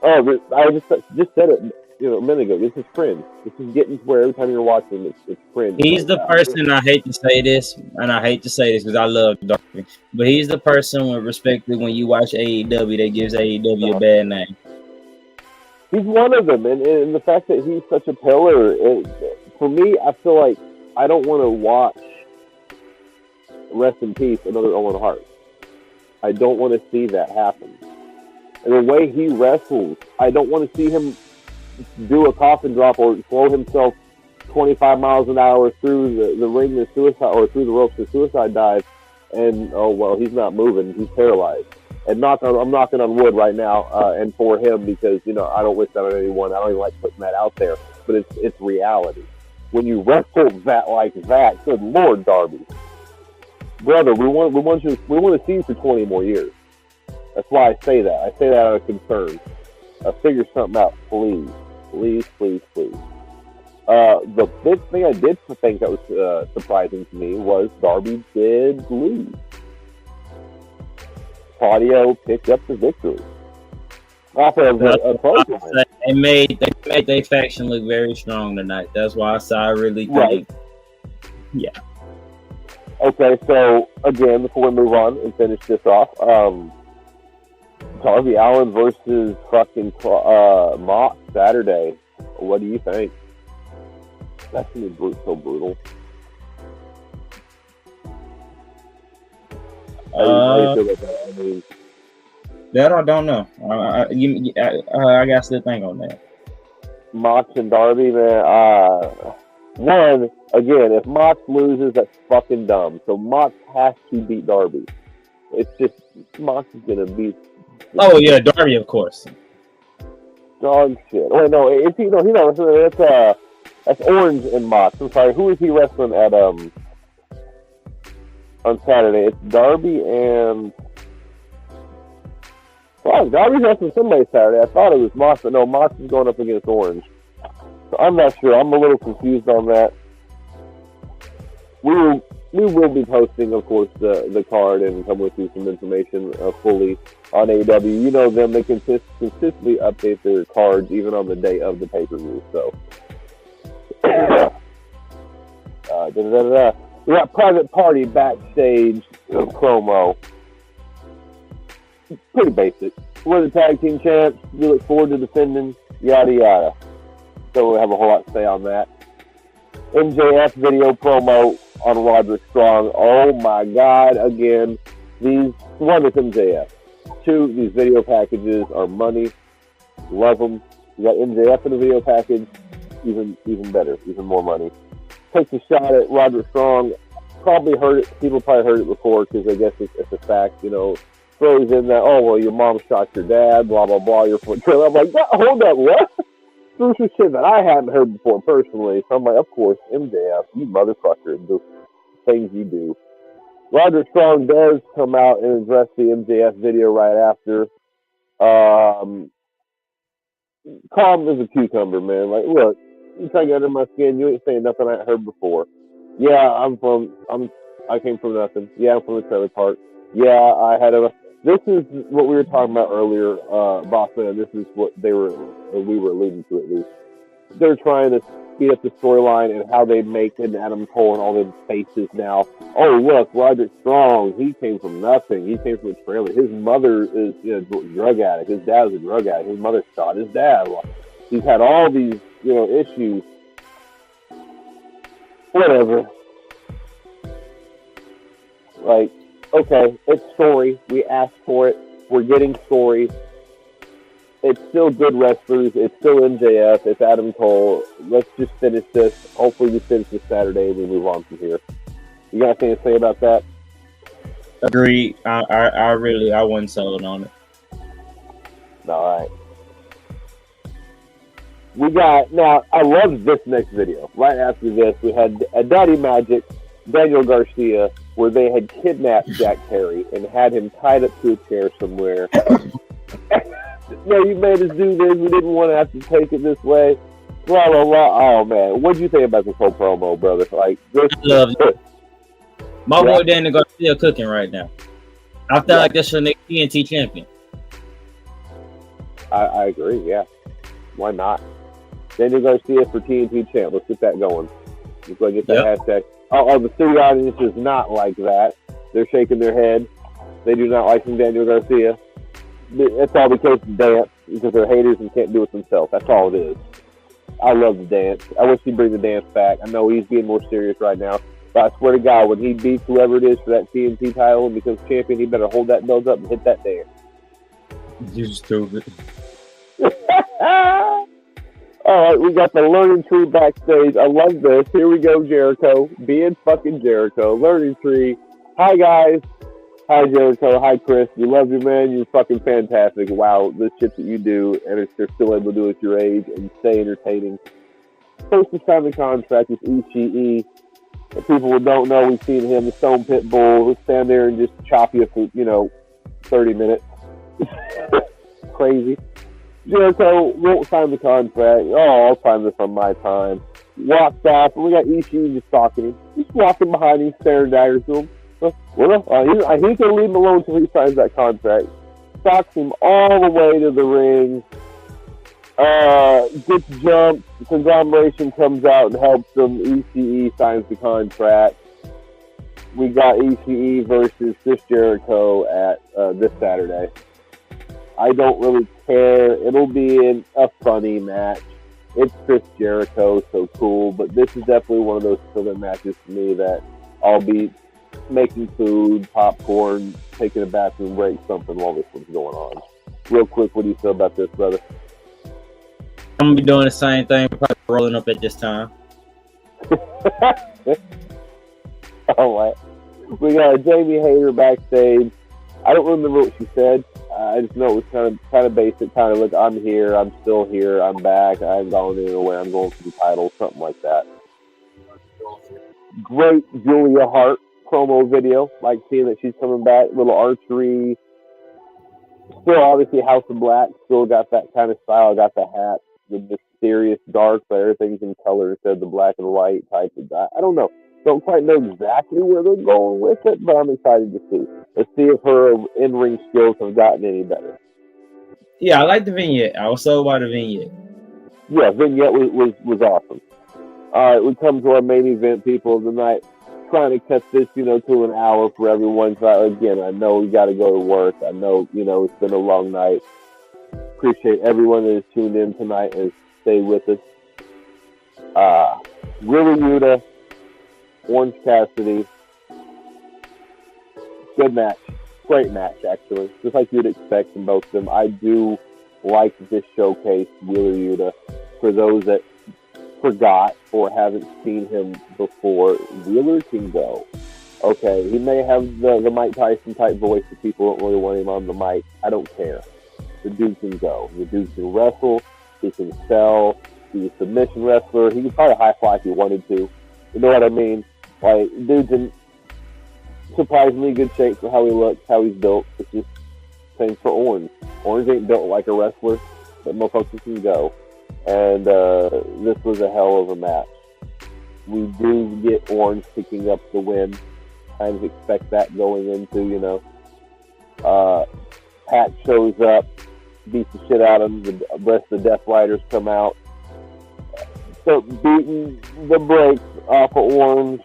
Oh, I just said it. A minute ago. This is cringe. This is getting to where every time you're watching, it's cringe. He's the person, I hate to say this, because I love Darby, but he's the person, respectively, when you watch AEW, that gives AEW a bad name. He's one of them, and the fact that he's such a pillar, for me, I feel like I don't want to watch, rest in peace, another Owen Hart. I don't want to see that happen. And the way he wrestles, I don't want to see him do a coffin drop or throw himself 25 miles an hour through the ring to suicide, or through the ropes to suicide dive, and he's not moving, he's paralyzed. And I'm knocking on wood right now, and for him, because I don't wish that on anyone. I don't even like putting that out there, but it's reality. When you wrestle that like that, good Lord, Darby, brother, we want to see you for 20 more years. That's why I say that. I say that out of concern. Figure something out, please. Please, please, please. The big thing I did think that was surprising to me was Darby did lose. Claudio picked up the victory. They made their faction look very strong tonight. That's why I really think. Right. Yeah. Okay, so again, before we move on and finish this off, Darby Allin versus fucking Mox Saturday. What do you think? That's gonna be so brutal. That I don't know. I got to think on that. Mox and Darby, man. One, again, if Mox loses, that's fucking dumb. So Mox has to beat Darby. It's just Mox is gonna beat. Oh yeah, Darby, of course. Dog shit. Wait, no, it's that's Orange and Mox. I'm sorry, who is he wrestling at on Saturday? It's Darby and Darby's wrestling somebody Saturday. I thought it was Mox, but no, Mox is going up against Orange. So I'm not sure. I'm a little confused on that. We will be posting, of course, the card and come with you some information fully on AEW. You know them; they consistently update their cards even on the day of the pay-per-view. So, we got Private Party backstage promo. Pretty basic. We're the tag team champs. We look forward to defending. Yada yada. Don't really have a whole lot to say on that. MJF video promo on Roderick Strong. Oh my God! Again, one is MJF. Two, these video packages are money. Love them. You got MJF in the video package. Even better. Even more money. Takes a shot at Roderick Strong. Probably heard it. People probably heard it before because I guess it's a fact. Throws in that, oh well, your mom shot your dad. Blah blah blah. Your foot. I'm like, hold up, what? Through some shit that I hadn't heard before personally. So I'm like, of course, MJF, you motherfucker, the things you do. Roderick Strong does come out and address the MJF video right after. Calm as a cucumber, man. Like, look, you try to get under my skin. You ain't saying nothing I ain't heard before. Yeah, I came from nothing. Yeah, I'm from the trailer park. Yeah, this is what we were talking about earlier, Bossman. This is what we were alluding to at least. They're trying to speed up the storyline and how they make an Adam Cole and all them faces now. Oh, look, Roderick Strong, he came from nothing. He came from a trailer. His mother is a drug addict. His dad was a drug addict. His mother shot his dad. He's had all these, issues. Whatever. Like, okay, it's story. We asked for it. We're getting story. it's still good wrestlers. It's still MJF. It's Adam Cole. Let's just finish this. Hopefully we finish this Saturday and we move on from here. You got anything to say about that? Agreed. I wasn't sold on it. All right. We got, now, I love this next video. Right after this, we had a Daddy Magic, Daniel Garcia, where they had kidnapped Jack Perry and had him tied up to a chair somewhere. No, you made us do this. We didn't want to have to take it this way. Blah, blah, blah. Oh, man. What do you think about this whole promo, brother? Like, this I love it. My boy Daniel Garcia cooking right now. I feel like that's your next TNT champion. I agree, yeah. Why not? Daniel Garcia for TNT champ. Let's get that going. Let's go get that hashtag. Oh, the studio audience is not like that. They're shaking their head. They do not like Daniel Garcia. It's all because of dance, because they're haters and can't do it themselves. That's all it is. I love the dance. I wish he'd bring the dance back. I know he's being more serious right now, but I swear to God, when he beats whoever it is for that TNT title and becomes champion, he better hold that belt up and hit that dance. You stupid. All right, we got the Learning Tree backstage. I love this. Here we go, Jericho. Being fucking Jericho. Learning Tree. Hi, guys. Hi, Jericho. Hi, Chris. We love you, man. You're fucking fantastic. Wow, the shit that you do, and if you're still able to do it at your age and stay entertaining. First to sign the contract is Ishii. And people who don't know, we've seen him, the Stone Pit Bull. He'll stand there and just chop you for, 30 minutes. Crazy. Jericho won't sign the contract. Oh, I'll sign this on my time. Walks off, and we got Ishii just stalking him. Just walking behind him, staring daggers to him. He's going to leave him alone until he signs that contract. Stalks him all the way to the ring. Gets jumped. Conglomeration comes out and helps him. Ishii signs the contract. We got Ishii versus Chris Jericho at this Saturday. I don't really care. It'll be a funny match. It's Chris Jericho, so cool. But this is definitely one of those filler matches for me that I'll be making food, popcorn, taking a bathroom break, something while this one's going on. Real quick, what do you feel about this, brother? I'm going to be doing the same thing, probably rolling up at this time. All right. We got Jamie Hayter backstage. I don't remember what she said. I just know it was kind of basic, kind of like, I'm here, I'm still here, I'm back, I haven't gone anywhere, I'm going for the title, something like that. Great Julia Hart promo video, like seeing that she's coming back, little archery. Still, obviously, House of Black, still got that kind of style, got the hat, the mysterious dark, but everything's in color instead of the black and white type of guy. I don't know. Don't quite know exactly where they're going with it, but I'm excited to see. Let's see if her in-ring skills have gotten any better. Yeah, I like the vignette. I was sold by the vignette. Yeah, vignette was awesome. All right, we come to our main event, people of the night. Trying to cut this, to an hour for everyone. So again, I know we got to go to work. I know, it's been a long night. Appreciate everyone that has tuned in tonight and stayed with us. Wheeler Yuta, Orange Cassidy. Good match. Great match, actually. Just like you'd expect from both of them. I do like this showcase, Wheeler Yuta. For those that forgot or haven't seen him before, Wheeler can go. Okay, he may have the Mike Tyson type voice that people don't really want him on the mic. I don't care. The dude can go. The dude can wrestle. He can sell. He's a submission wrestler. He could probably high fly if he wanted to. You know what I mean? Like, dude's in surprisingly good shape for how he looks, how he's built. It's just same for Orange. Orange ain't built like a wrestler, but motherfuckers can go. And this was a hell of a match. We do get Orange picking up the win. Kind of expect that going into, Pat shows up, beats the shit out of him. The rest of the Death Riders come out. Start beating the brakes off of Orange.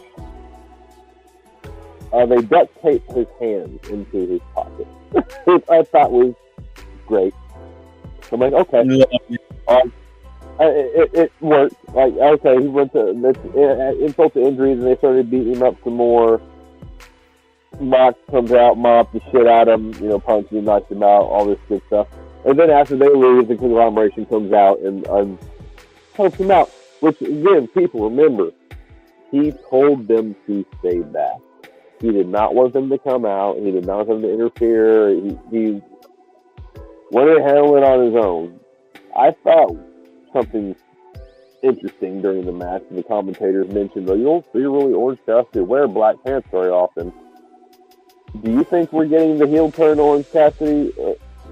They duct tape his hands into his pocket. Which I thought was great. I'm like, okay. It worked. Like, okay, he went to insult to injuries, and they started beating him up some more. Mox comes out, mopped the shit out of him, punched him, knocked him out, all this good stuff. And then after they leave, the conglomeration comes out and helps them out. Which, again, people remember, he told them to stay back. He did not want them to come out. He did not want them to interfere. He wanted to handle it on his own. I thought something interesting during the match. The commentators mentioned, you don't see really Orange Cassidy wear black pants very often. Do you think we're getting the heel turn Orange Cassidy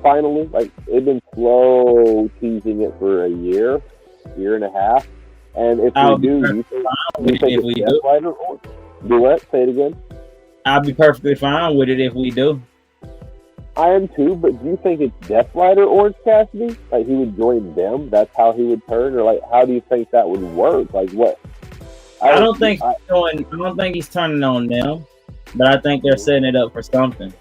finally? Like, they've been slow teasing it for a year and a half. And if we do, you think it's Death Rider or do what? Say it again. I'll be perfectly fine with it if we do. I am too, but do you think it's Death Rider Orange Cassidy? Like, he would join them? That's how he would turn? Or, like, how do you think that would work? Like, what? I don't think he's turning on them, but I think they're setting it up for something.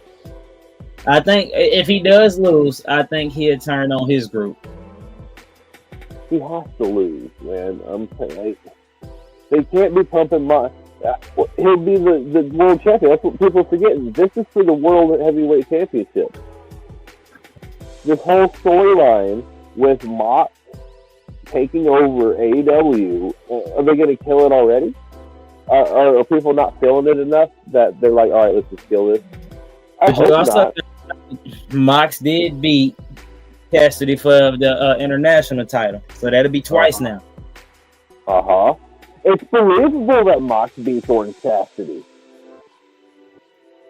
I think if he does lose, I think he'll turn on his group. He has to lose, man. I'm saying, like, they can't be pumping he'll be the world champion. That's what people are forgetting. This is for the world heavyweight championship. This whole storyline with Mox taking over AEW, are they going to kill it already? Are people not feeling it enough that they're like, all right, let's just kill this? I hope not. Mox did beat Cassidy for the international title, so that'll be twice now. It's believable that Mox beats Orange Cassidy.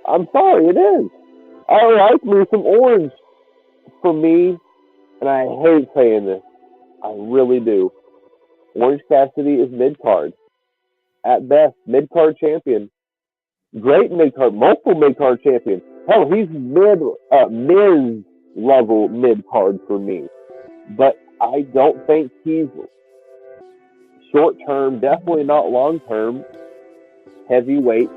I'm sorry, it is. I like me some Orange. For me, and I hate saying this, I really do. Orange Cassidy is mid-card. At best, mid-card champion. Great mid-card, multiple mid-card champion. Hell, he's Miz-level mid-card for me. But I don't think he's short-term, definitely not long-term, heavyweight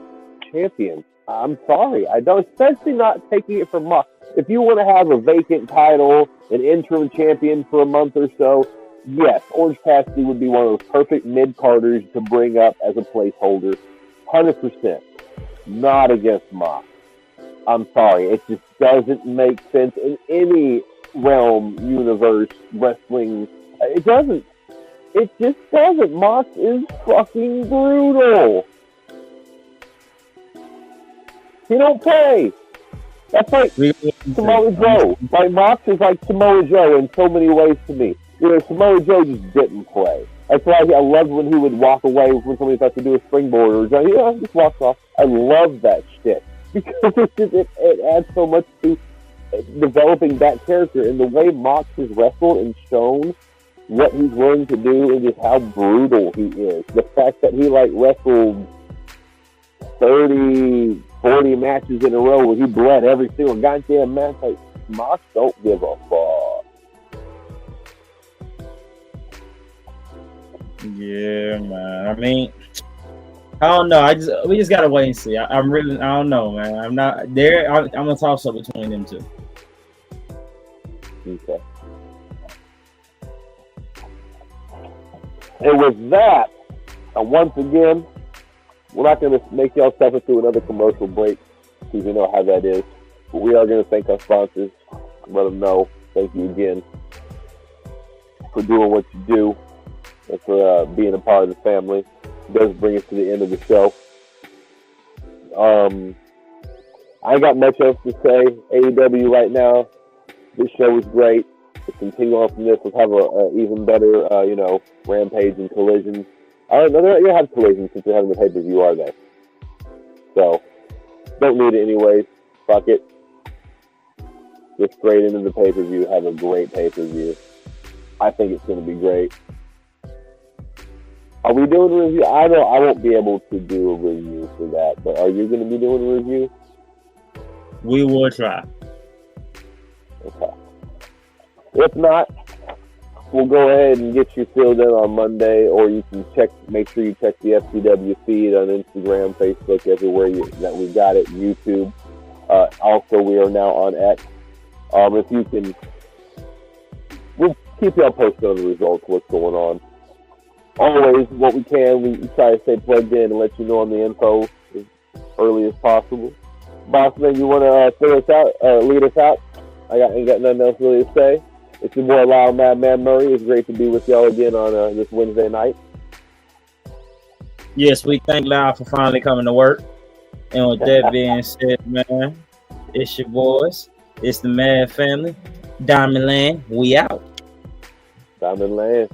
champion. I'm sorry. I don't, especially not taking it from Mox. If you want to have a vacant title, an interim champion for a month or so, yes, Orange Cassidy would be one of those perfect mid-carders to bring up as a placeholder. 100%. Not against Mox. I'm sorry. It just doesn't make sense in any realm, universe, wrestling. It doesn't. It just doesn't. Mox is fucking brutal. He don't play. That's like Samoa Joe. Like, Mox is like Samoa Joe in so many ways to me. Samoa Joe just didn't play. That's why I loved when he would walk away when somebody thought to do a springboard or just walks off. I love that shit because it adds so much to developing that character, and the way Mox has wrestled and shown what he's willing to do and just how brutal he is. The fact that he wrestled 30, 40 matches in a row where he bled every single goddamn match. Like, Mox don't give a fuck. Yeah, man. I mean, I don't know. We just gotta wait and see. I don't know, man. I'm not there. I'm gonna toss up between them two. Okay. And with that, once again, we're not going to make y'all suffer through another commercial break because you know how that is. But we are going to thank our sponsors. Let them know. Thank you again for doing what you do and for being a part of the family. It does bring us to the end of the show. I ain't got much else to say. AEW right now, this show is great. Let's continue on from this. Let's have a even better, Rampage and Collision. They're not going to have Collision since they're having the pay-per-view, are they? So, don't need it anyways. Fuck it. Just straight into the pay-per-view. Have a great pay-per-view. I think it's going to be great. Are we doing a review? I know I won't be able to do a review for that, but are you going to be doing a review? We will try. Okay. If not, we'll go ahead and get you filled in on Monday, or you can make sure you check the FCW feed on Instagram, Facebook, everywhere that we got it, YouTube. Also, we are now on X. If you can, we'll keep y'all posted on the results, what's going on. Always, what we can, we try to stay plugged in and let you know on the info as early as possible. Bossman, you want to lead us out? ain't got nothing else really to say. It's your boy Loud Madman Murray. It's great to be with y'all again on this Wednesday night. Yes, we thank Loud for finally coming to work. And with that being said, man, it's your boys. It's the Mad Family. Diamond Land, we out. Diamond Land.